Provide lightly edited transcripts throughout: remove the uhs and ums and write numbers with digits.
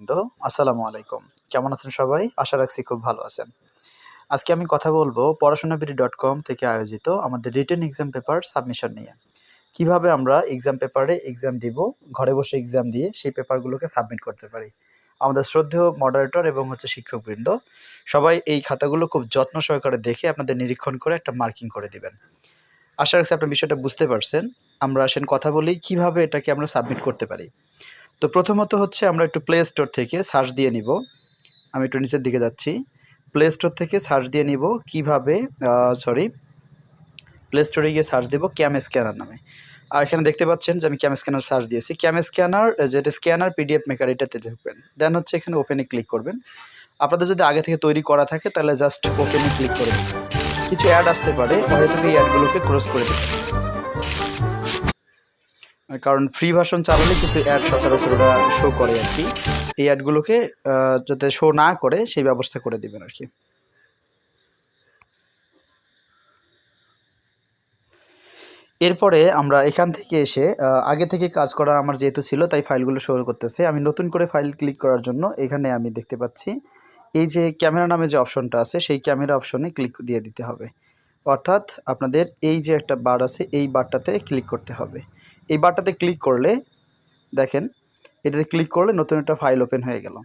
তো আসসালামু আলাইকুম। কেমন আছেন সবাই? আশা রাখছি খুব ভালো আছেন। আজকে আমি কথা বলবো পড়াশোনাবিডি.com থেকে আয়োজিত আমাদের রিটেন এক্সাম পেপার সাবমিশন নিয়ে। কিভাবে আমরা এক্সাম পেপারে এক্সাম দিব, ঘরে বসে এক্সাম দিয়ে সেই পেপারগুলোকে সাবমিট করতে পারি। আমাদের শ্রদ্ধেয় মডারেটর এবং শিক্ষকবৃন্দ সবাই এই খাতাগুলো খুব যত্ন সহকারে দেখে আপনাদের নিরীক্ষণ করে একটা মার্কিং করে দিবেন। আশা রাখছি আপনার বিষয়টা বুঝতে পারছেন। আমরা আসেন কথা বলি কিভাবে এটাকে আমরা সাবমিট করতে পারি। তো প্রথমত আমরা একটু প্লে স্টোর থেকে সার্চ দিয়ে নিব। আমি একটু নিচের দিকে যাচ্ছি। প্লে স্টোর থেকে সার্চ দিয়ে নিব কিভাবে প্লে স্টোরে গিয়ে সার্চ দেব ক্যাম স্ক্যানার নামে। আর এখানে দেখতে পাচ্ছেন যে আমি ক্যাম স্ক্যানার সার্চ দিয়েছি। ক্যাম স্ক্যানার যেটা স্ক্যানার পিডিএফ মেকার এটাতে ঢুকবেন। দেন এখানে ওপেনে ক্লিক করবেন। আপনাদের যদি আগে থেকে তৈরি করা থাকে তাহলে জাস্ট ওপেনে ক্লিক করে দিন। কিছু অ্যাড আসতে পারে, হয়তো এই অ্যাডগুলোকে ক্লোজ করে দিন। কারণ ফ্রি ভার্সন চালালে কিছু অ্যাড সচরাচর ওরা শো করে আর কি। এই অ্যাডগুলোকে যাতে শো না করে সেই ব্যবস্থা করে দিবেন আর কি। এরপরে আমরা এখান থেকে এসে আগে থেকে কাজ করা আমার যেহেতু ছিল তাই ফাইলগুলো শো করতেছে। আমি নতুন করে ফাইল ক্লিক করার জন্য এখানে আমি দেখতে পাচ্ছি এই যে ক্যামেরা নামে যে অপশনটা আছে সেই ক্যামেরা অপশনে ক্লিক দিয়ে দিতে হবে। অর্থাৎ আপনাদের এই যে একটা বার আছে এই বারটাতে ক্লিক করতে হবে। এই বারটাতে ক্লিক করলে দেখেন, এটাতে ক্লিক করলে নতুন একটা ফাইল ওপেন হয়ে গেল।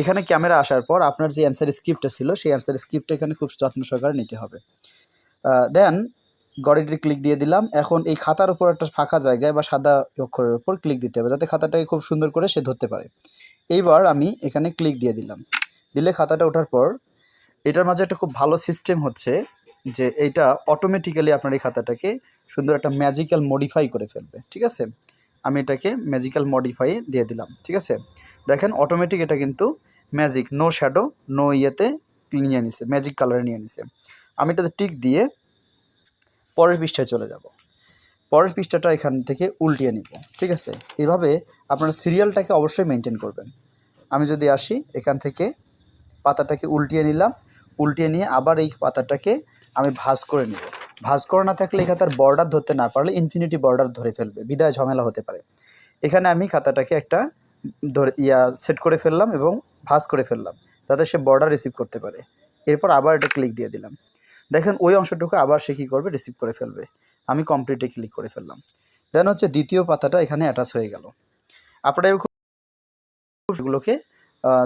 এখানে ক্যামেরা আসার পর আপনার যে অ্যান্সার স্ক্রিপ্টটা ছিল সেই অ্যান্সার স্ক্রিপ্টটা এখানে খুব যত্ন সহকারে নিতে হবে। দেন গড়িটি ক্লিক দিয়ে দিলাম। এখন এই খাতার উপর একটা ফাঁকা জায়গায় বা সাদা অক্ষরের উপর ক্লিক দিতে হবে যাতে খাতাটাকে খুব সুন্দর করে সে ধরতে পারে। এইবার আমি এখানে ক্লিক দিয়ে দিলাম। দিলে খাতাটা ওঠার পর এটার মাঝে একটা খুব ভালো সিস্টেম হচ্ছে যে এইটা অটোমেটিক্যালি আপনার এই খাতাটাকে সুন্দর একটা ম্যাজিক্যাল মডিফাই করে ফেলবে। ঠিক আছে, আমি এটাকে ম্যাজিক্যাল মডিফাই দিয়ে দিলাম। ঠিক আছে, দেখেন অটোমেটিক এটা কিন্তু ম্যাজিক, নো শ্যাডো, নো ইয়েতে নিয়ে নিছে, ম্যাজিক কালারে নিয়ে নিছে। আমি এটাতে টিক দিয়ে পরের পৃষ্ঠায় চলে যাব। পরের পৃষ্ঠাটা এখান থেকে উল্টিয়ে নিব। ঠিক আছে, এভাবে আপনারা সিরিয়ালটাকে অবশ্যই মেনটেন করবেন। আমি যদি আসি এখান থেকে পাতাটাকে উল্টিয়ে নিলাম, উল্টিয়ে নিয়ে আবার এই পাতাটাকে আমি ভাঁজ করে নিব। ভাঁজ করা না থাকলে এই খাতার বর্ডার ধরতে না পারলে ইনফিনিটি বর্ডার ধরে ফেলবে, বিদায় ঝামেলা হতে পারে। এখানে আমি খাতাটাকে একটা সেট করে ফেললাম এবং ভাঁজ করে ফেললাম যাতে সে বর্ডার রিসিভ করতে পারে। এরপর আবার এটা ক্লিক দিয়ে দিলাম। দেখেন ওই অংশটুকু আবার সে কী করবে, রিসিভ করে ফেলবে। আমি কমপ্লিটে ক্লিক করে ফেললাম। দেন দ্বিতীয় পাতাটা এখানে অ্যাটাচ হয়ে গেল। আপনারা এগুলোকে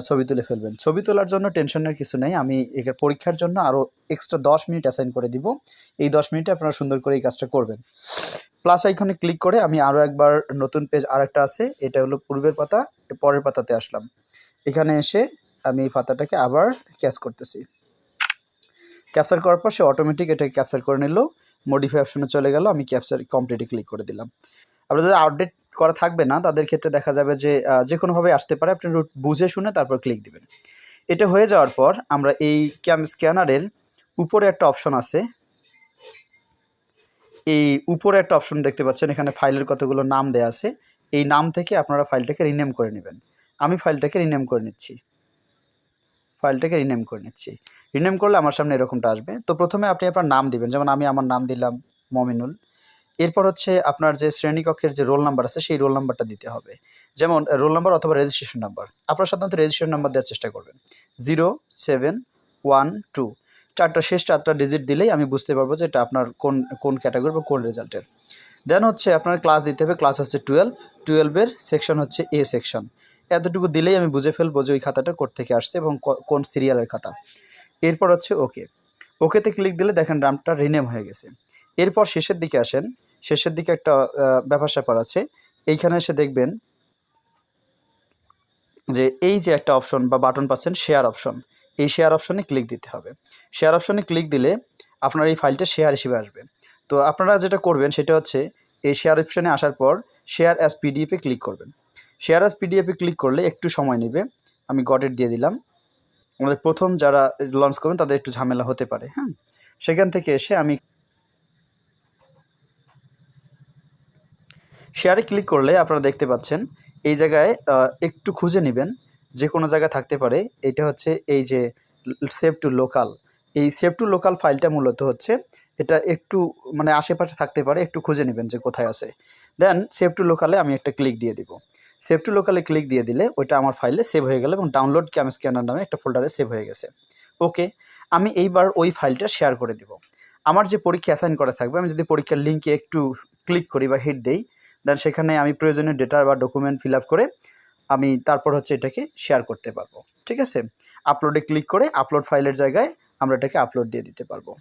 ছবি তুলে ফেলবেন। ছবি তোলার জন্য টেনশনের কিছু নেই। আমি এখানে পরীক্ষার জন্য আরও এক্সট্রা 10 মিনিট অ্যাসাইন করে দিব। এই 10 মিনিটে আপনারা সুন্দর করে এই কাজটা করবেন। প্লাস আইকনে ক্লিক করে আমি আরও একবার নতুন পেজ আরেকটা আছে, এটা হলো পূর্বের পাতা, পরের পাতাতে আসলাম। এখানে এসে আমি এই পাতাটাকে আবার করতেছি। ক্যাপচার করার পর সে অটোমেটিক এটাকে ক্যাপচার করে নিল। মডিফাই অপশনে চলে গেল। আমি ক্যাপচার কমপ্লিটে ক্লিক করে দিলাম। আপনার যাদের আপডেট করা থাকবে না তাদের ক্ষেত্রে দেখা যাবে যে যে কোনোভাবে আসতে পারে, আপনি বুঝে শুনে তারপর ক্লিক দিবেন। এটা হয়ে যাওয়ার পর আমরা এই স্ক্যানারের উপরে একটা অপশন আছে, এই উপরে একটা অপশন দেখতে পাচ্ছেন, এখানে ফাইলের কতগুলো নাম দেয়া আছে। এই নাম থেকে আপনারা ফাইলটাকে রিনেম করে নেবেন। আমি ফাইলটাকে রিনেম করে নিচ্ছি। রিনেম করলে আমার সামনে এরকমটা আসবে। তো প্রথমে আপনি আপনার নাম দিবেন, যেমন আমি আমার নাম দিলাম মমিনুল। এরপর আপনার যে শ্রেণীকক্ষের যে রোল নাম্বার আছে সেই রোল নাম্বারটা দিতে হবে, যেমন রোল নাম্বার অথবা রেজিস্ট্রেশন নাম্বার। আপনারা সাধারণত রেজিস্ট্রেশন নাম্বার দেওয়ার চেষ্টা করবেন। 0712 শেষ চারটা ডিজিট দিলেই আমি বুঝতে পারবো যে এটা আপনার কোন ক্যাটাগরি বা কোন রেজাল্টের। দেন আপনার ক্লাস দিতে হবে। ক্লাস হচ্ছে 12-এর সেকশন হচ্ছে এ সেকশন। এতটুকু দিলেই আমি বুঝে ফেলবো যে ওই খাতাটা কোথা থেকে আসছে এবং কোন সিরিয়ালের খাতা। এরপর ওকেতে ক্লিক দিলে দেখেন নামটা রিনেম হয়ে গেছে। এরপর শেষের দিকে আসেন। শেষের দিকে একটা ব্যাপার স্যাপার আছে। এইখানে এসে দেখবেন যে এই যে একটা অপশন বা বাটন পাচ্ছেন শেয়ার অপশন, এই শেয়ার অপশনে ক্লিক দিতে হবে। শেয়ার অপশনে ক্লিক দিলে আপনার এই ফাইলটা শেয়ার হিসেবে আসবে। তো আপনারা যেটা করবেন সেটা হচ্ছে এই শেয়ার অপশনে আসার পর শেয়ার অ্যাজ পিডিএফে ক্লিক করবেন। শেয়ার অ্যাজ পিডিএফে ক্লিক করলে একটু সময় নেবে। আমি গট ইট দিয়ে দিলাম। আমাদের প্রথম যারা লঞ্চ করবেন তাদের একটু ঝামেলা হতে পারে। হ্যাঁ, সেখান থেকে এসে আমি শেয়ারে ক্লিক করলে আপনারা দেখতে পাচ্ছেন এই জায়গায় একটু খুঁজে নেবেন, যে কোনো জায়গায় থাকতে পারে। এটা হচ্ছে এই যে সেভ টু লোকাল, এই সেভ টু লোকাল ফাইলটা মূলত হচ্ছে এটা একটু মানে আশেপাশে থাকতে পারে, একটু খুঁজে নেবেন যে কোথায় আছে। দেন সেভ টু লোকালে আমি একটা ক্লিক দিয়ে দিব। সেভ টু লোকালে ক্লিক দিয়ে দিলে ওইটা আমার ফাইলে সেভ হয়ে গেল এবং ডাউনলোড ক্যাম স্ক্যানার নামে একটা ফোল্ডারে সেভ হয়ে গেছে। ওকে, আমি এইবার ওই ফাইলটা শেয়ার করে দিব। আমার যে পরীক্ষা অ্যাসাইন করা থাকবে, আমি যদি পরীক্ষার লিঙ্কে একটু ক্লিক করি বা হিট দেই, দেন সেখানে আমি প্রয়োজনীয় ডেটা বা ডকুমেন্ট ফিল আপ করে আমি তারপর হচ্ছে এটাকে শেয়ার করতে পারবো। ঠিক আছে, আপলোডে ক্লিক করে আপলোড ফাইলের জায়গায় আমরা এটাকে আপলোড দিয়ে দিতে পারবো।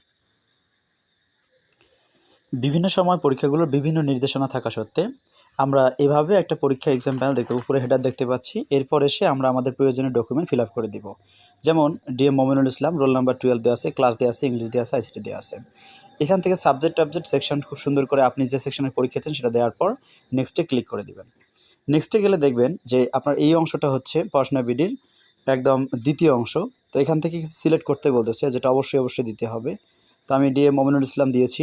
বিভিন্ন সময় পরীক্ষাগুলোর বিভিন্ন নির্দেশনা থাকা সত্ত্বে আমরা এভাবে একটা পরীক্ষা এক্সাম প্যানেল দেখতে উপরে হেডার দেখতে পাচ্ছি। এরপর এসে আমরা আমাদের প্রয়োজনীয় ডকুমেন্ট ফিল আপ করে দিব। যেমন ডিএম মমিনুল ইসলাম, রোল নাম্বার 12 দেওয়া আছে, ক্লাস দেওয়া আছে, ইংলিশ দেওয়া আছে, আইসিটি দেওয়া আছে। এখান থেকে সাবজেক্ট টাবজেক্ট সেকশন খুব সুন্দর করে আপনি যে সেকশনের পরীক্ষা দেন সেটা দেওয়ার পর নেক্সটে ক্লিক করে দিবেন। নেক্সটে গেলে দেখবেন যে আপনার এই অংশটা হচ্ছে পড়াশোনা বিডির একদম দ্বিতীয় অংশ। তো এখান থেকে সিলেক্ট করতে বলতেছে, যেটা অবশ্যই দিতে হবে। তো আমি ডিএম মমিনুল ইসলাম দিয়েছি,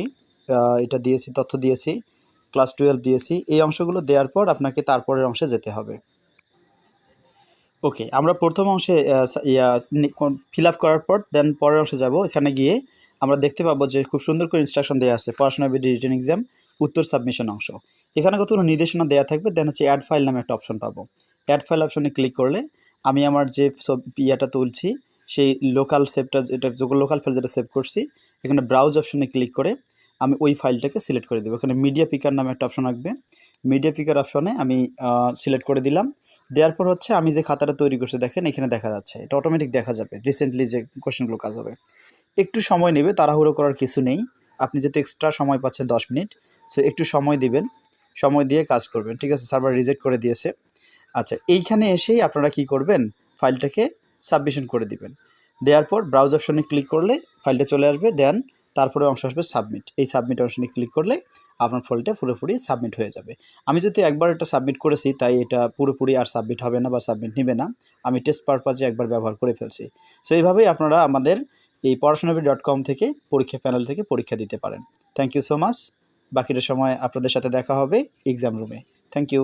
এটা দিয়েছি, তথ্য দিয়েছি, ক্লাস 12 দিয়েছি। এই অংশগুলো দেওয়ার পর আপনাকে তারপরের অংশে যেতে হবে। ওকে, আমরা প্রথম অংশে ফিল আপ করার পর দেন পরের অংশে যাব। এখানে গিয়ে আমরা দেখতে পাবো যে খুব সুন্দর করে ইনস্ট্রাকশন দেওয়া আছে, পড়াশোনা বিডি রিটেন এক্সাম উত্তর সাবমিশন অংশ। এখানে কতগুলো নির্দেশনা দেওয়া থাকবে, দেন হচ্ছে অ্যাড ফাইল নামে একটা অপশন পাবো। অ্যাড ফাইল অপশনে ক্লিক করলে আমি আমার যে সব ইয়াটা তুলছি সেই লোকাল সেভটা, যেটা লোকাল ফাইল যেটা সেভ করছি, এখানে ব্রাউজ অপশনে ক্লিক করে আমি ওই ফাইলটাকে সিলেক্ট করে দেবো। এখানে মিডিয়া পিকার নামে একটা অপশন আসবে, মিডিয়া পিকার অপশনে আমি সিলেক্ট করে দিলাম। দেওয়ার পর হচ্ছে আমি যে খাতাটা তৈরি করছি দেখেন এখানে দেখা যাচ্ছে, এটা অটোমেটিক দেখা যাবে রিসেন্টলি যে কোশ্চেনগুলো কাজ হবে। একটু সময় নেবে, তাড়াহুড়ো করার কিছু নেই। আপনি যেহেতু এক্সট্রা সময় পাচ্ছেন 10 মিনিট, সো একটু সময় দিবেন, সময় দিয়ে কাজ করবেন। ঠিক আছে, সার্ভার রিজেক্ট করে দিয়েছে। আচ্ছা, এইখানে এসেই আপনারা কি করবেন, ফাইলটাকে সাবমিশন করে দিবেন। দেওয়ার পর ব্রাউজ অপশনে ক্লিক করলে ফাইলটা চলে আসবে, দেন তারপরে অংশ আসবে সাবমিট। এই সাবমিট অপশনে ক্লিক করলে আপনার ফাইলটা পুরোপুরি সাবমিট হয়ে যাবে। আমি যদি একবার এটা সাবমিট করেছি, তাই এটা পুরোপুরি আর সাবমিট হবে না বা সাবমিট নেবে না। আমি টেস্ট পারপাজে একবার ব্যবহার করে ফেলছি। সো এইভাবেই আপনারা আমাদের এই পড়াশোনাবিদ.com থেকে পরীক্ষা প্যানেল থেকে পরীক্ষা দিতে পারেন। Thank you so much. বাকিটা সময় আপনাদের সাথে দেখা হবে এক্সাম রুমে। Thank you.